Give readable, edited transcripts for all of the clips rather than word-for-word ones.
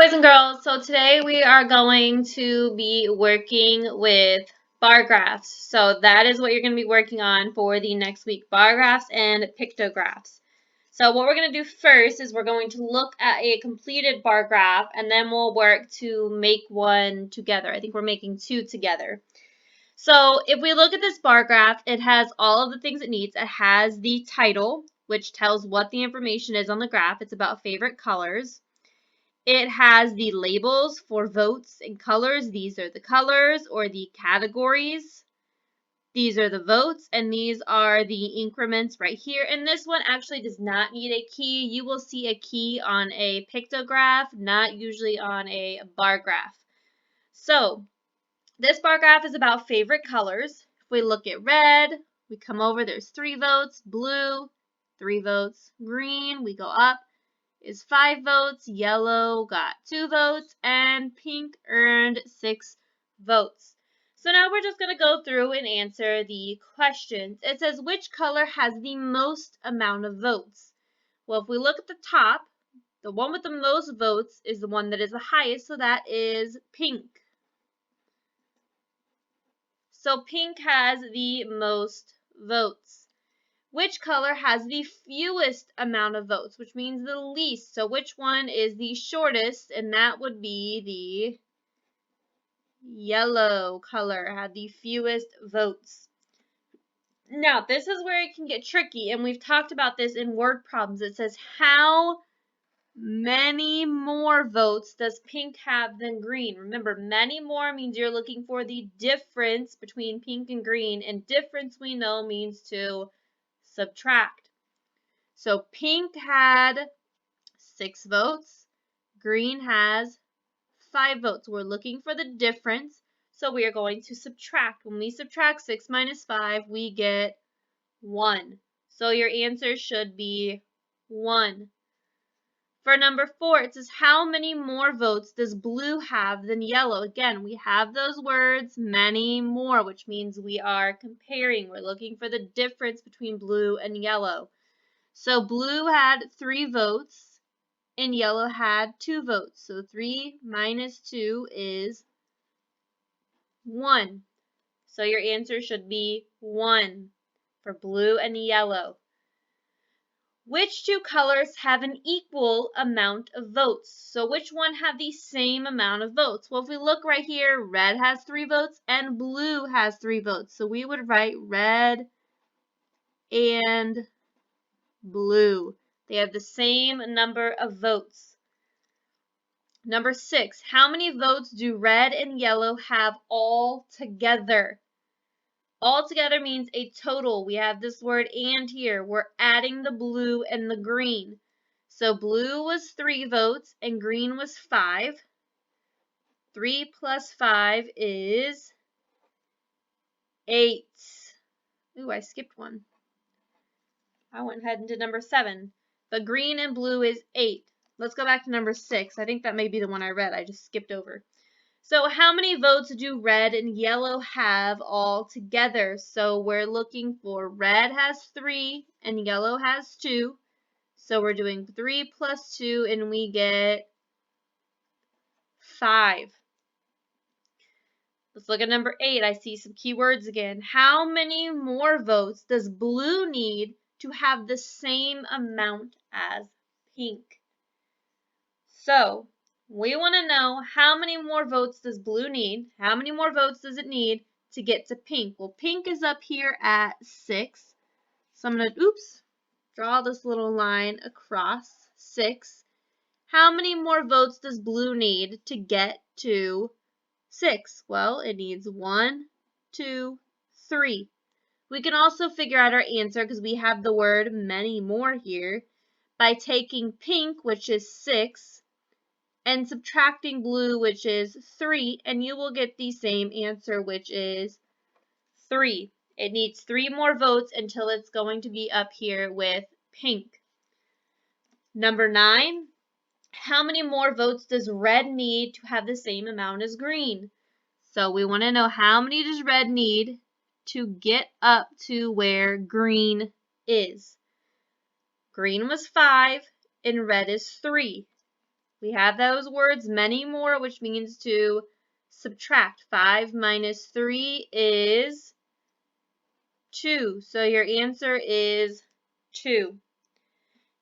boys and girls. So today we are going to be working with bar graphs. So that is what you're going to be working on for the next week, bar graphs and pictographs. So what we're going to do first is we're going to look at a completed bar graph and then we'll work to make one together. I think we're making two together. So if we look at this bar graph, it has all of the things it needs. It has the title, which tells what the information is on the graph. It's about favorite colors. It has the labels for votes and colors. These are the colors or the categories. These are the votes, and these are the increments right here. And this one actually does not need a key. You will see a key on a pictograph, not usually on a bar graph. So this bar graph is about favorite colors. If we look at red, we come over, there's 3 votes. Blue, 3 votes. Green, we go up, is 5 votes, yellow got 2 votes, and pink earned 6 votes. So now we're just going to go through and answer the questions. It says, which color has the most amount of votes? Well, if we look at the top, the one with the most votes is the one that is the highest, so that is pink. So pink has the most votes. Which color has the fewest amount of votes, which means the least? So which one is the shortest? And that would be the yellow color, had the fewest votes. Now, this is where it can get tricky, and we've talked about this in word problems. It says, how many more votes does pink have than green? Remember, many more means you're looking for the difference between pink and green, and difference we know means to subtract. So pink had 6 votes, green has 5 votes. We're looking for the difference, so we are going to subtract. When we subtract 6 minus 5, we get 1. So your answer should be 1. For number 4, it says, how many more votes does blue have than yellow? Again, we have those words, many more, which means we are comparing. We're looking for the difference between blue and yellow. So blue had 3 votes and yellow had 2 votes. So 3 minus 2 is 1. So your answer should be 1 for blue and yellow. Which 2 colors have an equal amount of votes? So which one have the same amount of votes? Well, if we look right here, red has 3 votes and blue has 3 votes. So we would write red and blue. They have the same number of votes. Number 6, how many votes do red and yellow have all together? All together means a total. We have this word and here. We're adding the blue and the green. So blue was 3 votes and green was 5. 3 plus 5 is 8. Ooh, I skipped one. I went ahead and did number 7. But green and blue is 8. Let's go back to number 6. I think that may be the one I read. I just skipped over. So how many votes do red and yellow have all together? So we're looking for red has 3 and yellow has 2. So we're doing 3 plus 2 and we get 5. Let's look at number 8. I see some keywords again. How many more votes does blue need to have the same amount as pink? So we want to know how many more votes does blue need? How many more votes does it need to get to pink? Well, pink is up here at 6. So I'm going to, draw this little line across 6. How many more votes does blue need to get to 6? Well, it needs 1, 2, 3. We can also figure out our answer because we have the word many more here by taking pink, which is 6, and subtracting blue, which is 3, and you will get the same answer, which is 3. It needs 3 more votes until it's going to be up here with pink. Number 9, how many more votes does red need to have the same amount as green? So we want to know how many does red need to get up to where green is. Green was 5 and red is 3. We have those words, many more, which means to subtract. 5 minus 3 is 2. So your answer is 2.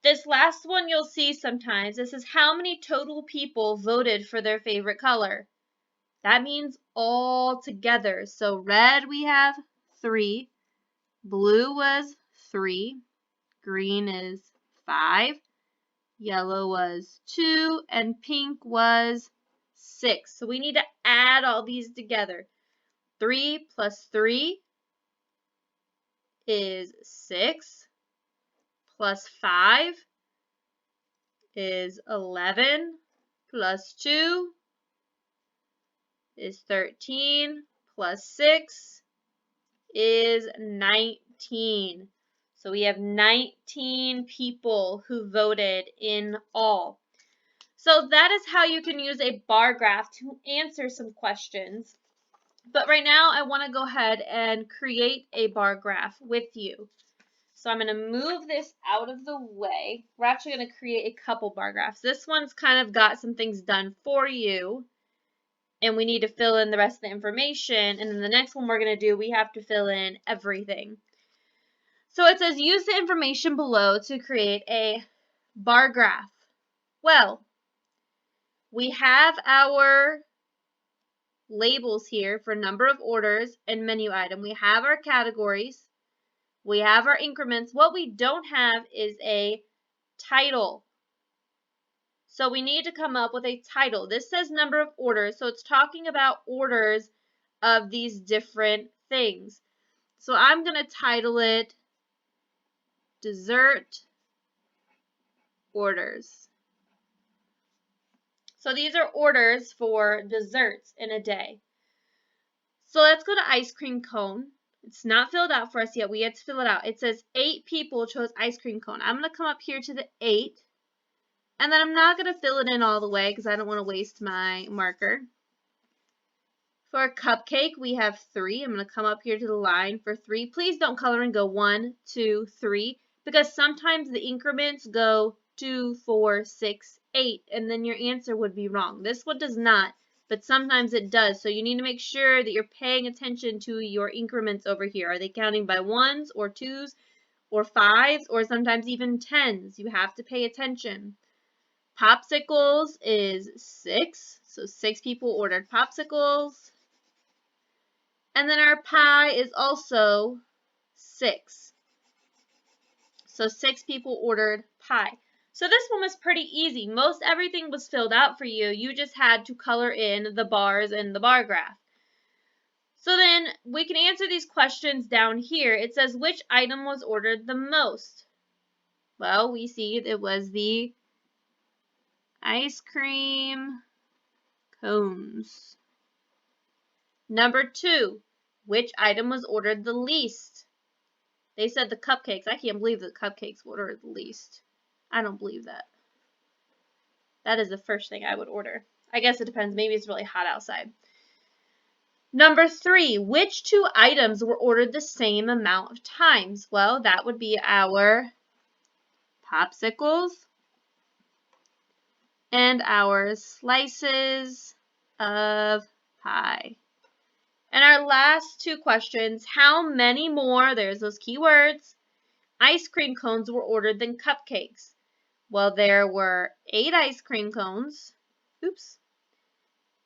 This last one you'll see sometimes. This is how many total people voted for their favorite color. That means all together. So red we have 3. Blue was 3. Green is 5. Yellow was 2. And pink was 6. So we need to add all these together. 3 plus 3 is 6. Plus 5 is 11. Plus 2 is 13. Plus 6 is 19. So we have 19 people who voted in all. So that is how you can use a bar graph to answer some questions. But right now I want to go ahead and create a bar graph with you. So I'm going to move this out of the way. We're actually going to create a couple bar graphs. This one's kind of got some things done for you, and we need to fill in the rest of the information. And then the next one we're going to do, we have to fill in everything. So it says use the information below to create a bar graph. Well, we have our labels here for number of orders and menu item. We have our categories. We have our increments. What we don't have is a title. So we need to come up with a title. This says number of orders, so it's talking about orders of these different things. So I'm going to title it dessert orders. So these are orders for desserts in a day. So let's go to ice cream cone. It's not filled out for us yet. We have to fill it out. It says 8 people chose ice cream cone. I'm going to come up here to the 8. And then I'm not going to fill it in all the way because I don't want to waste my marker. For a cupcake, we have 3. I'm going to come up here to the line for 3. Please don't color and go 1, 2, 3, because sometimes the increments go 2, 4, 6, 8, and then your answer would be wrong. This one does not, but sometimes it does. So you need to make sure that you're paying attention to your increments over here. Are they counting by 1s or 2s or 5s or sometimes even 10s? You have to pay attention. Popsicles is 6, so 6 people ordered popsicles. And then our pie is also 6. So 6 people ordered pie. So this one was pretty easy. Most everything was filled out for you. You just had to color in the bars in the bar graph. So then we can answer these questions down here. It says which item was ordered the most? Well, we see it was the ice cream cones. Number 2, which item was ordered the least? They said the cupcakes. I can't believe the cupcakes were ordered the least. I don't believe that. That is the first thing I would order. I guess it depends. Maybe it's really hot outside. Number 3, which 2 items were ordered the same amount of times? Well, that would be our popsicles and our slices of pie. And our last 2 questions, how many more, there's those keywords, ice cream cones were ordered than cupcakes? Well, there were 8 ice cream cones. Oops.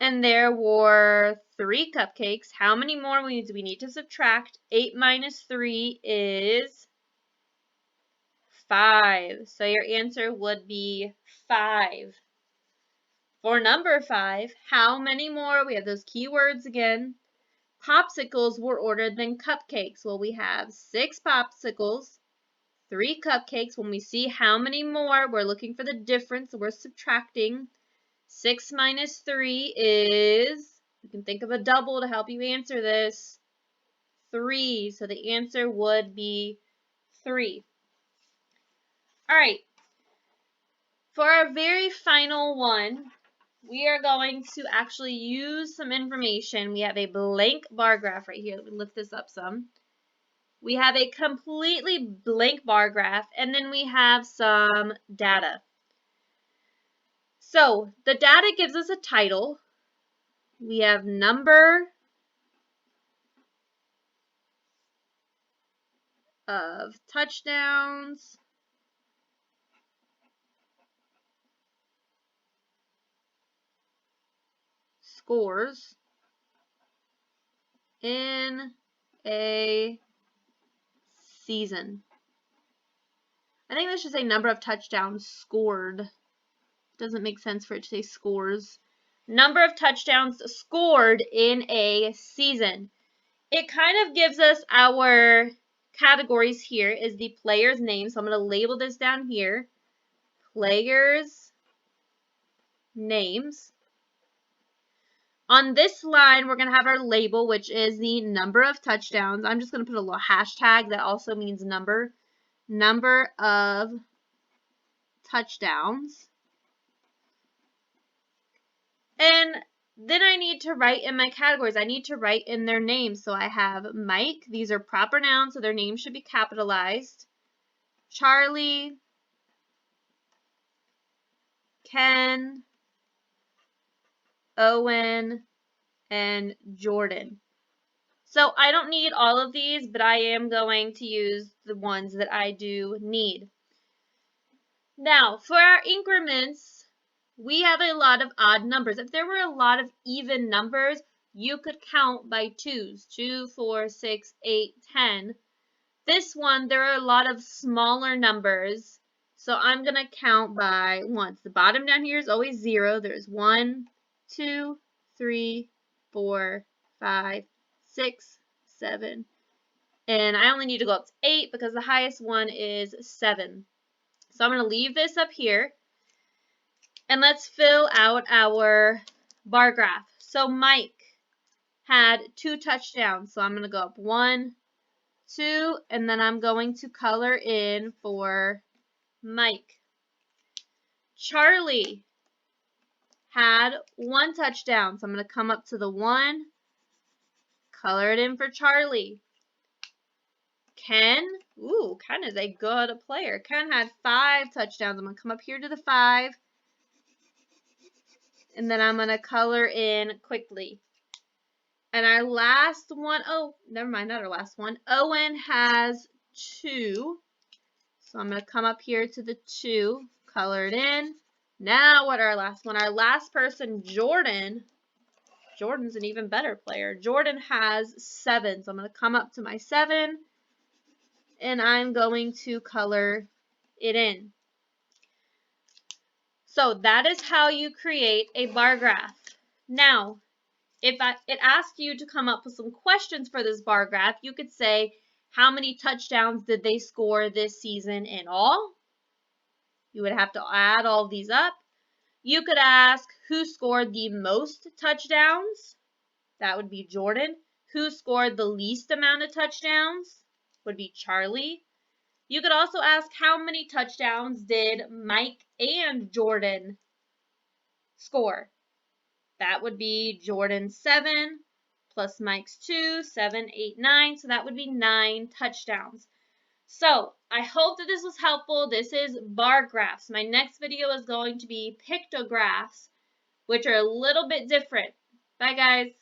And there were 3 cupcakes. How many more do we need to subtract? 8 minus 3 is 5. So your answer would be 5. For number 5, how many more? We have those keywords again. Popsicles were ordered than cupcakes. Well, we have 6 popsicles, 3 cupcakes. When we see how many more, we're looking for the difference, so we're subtracting. 6 minus 3 is, you can think of a double to help you answer this, 3. So the answer would be 3. All right. For our very final one, we are going to actually use some information. We have a blank bar graph right here. Let me lift this up some. We have a completely blank bar graph, and then we have some data. So the data gives us a title. We have number of touchdowns, scores in a season. I think this should say number of touchdowns scored. Doesn't make sense for it to say scores. Number of touchdowns scored in a season. It kind of gives us our categories here is the player's name. So I'm going to label this down here. Players' names. On this line, we're going to have our label, which is the number of touchdowns. I'm just going to put a little hashtag that also means number. Number of touchdowns. And then I need to write in my categories. I need to write in their names. So I have Mike. These are proper nouns, so their names should be capitalized. Charlie, Ken, Owen, and Jordan. So I don't need all of these, but I am going to use the ones that I do need. Now, for our increments, we have a lot of odd numbers. If there were a lot of even numbers, you could count by twos. 2, 4, 6, 8, 10. This one, there are a lot of smaller numbers. So I'm going to count by ones. The bottom down here is always 0. There's 1, 2, 3, 4, 5, 6, 7. And I only need to go up to 8 because the highest one is 7. So I'm going to leave this up here. And let's fill out our bar graph. So Mike had 2 touchdowns. So I'm going to go up 1, 2, and then I'm going to color in for Mike. Charlie had 1 touchdown. So I'm going to come up to the 1, color it in for Charlie. Ken, Ken is a good player. Ken had 5 touchdowns. I'm going to come up here to the 5. And then I'm going to color in quickly. And our last one, never mind, not our last one. Owen has 2. So I'm going to come up here to the 2, color it in. Now what our last one? Our last person, Jordan. Jordan's an even better player. Jordan has 7. So I'm going to come up to my 7. And I'm going to color it in. So that is how you create a bar graph. Now, if it asks you to come up with some questions for this bar graph, you could say, how many touchdowns did they score this season in all? You would have to add all of these up. You could ask, who scored the most touchdowns? That would be Jordan. Who scored the least amount of touchdowns? Would be Charlie. You could also ask, how many touchdowns did Mike and Jordan score? That would be Jordan's 7 plus Mike's 2, 7, 8, 9. So that would be 9 touchdowns. So I hope that this was helpful. This is bar graphs. My next video is going to be pictographs, which are a little bit different. Bye, guys.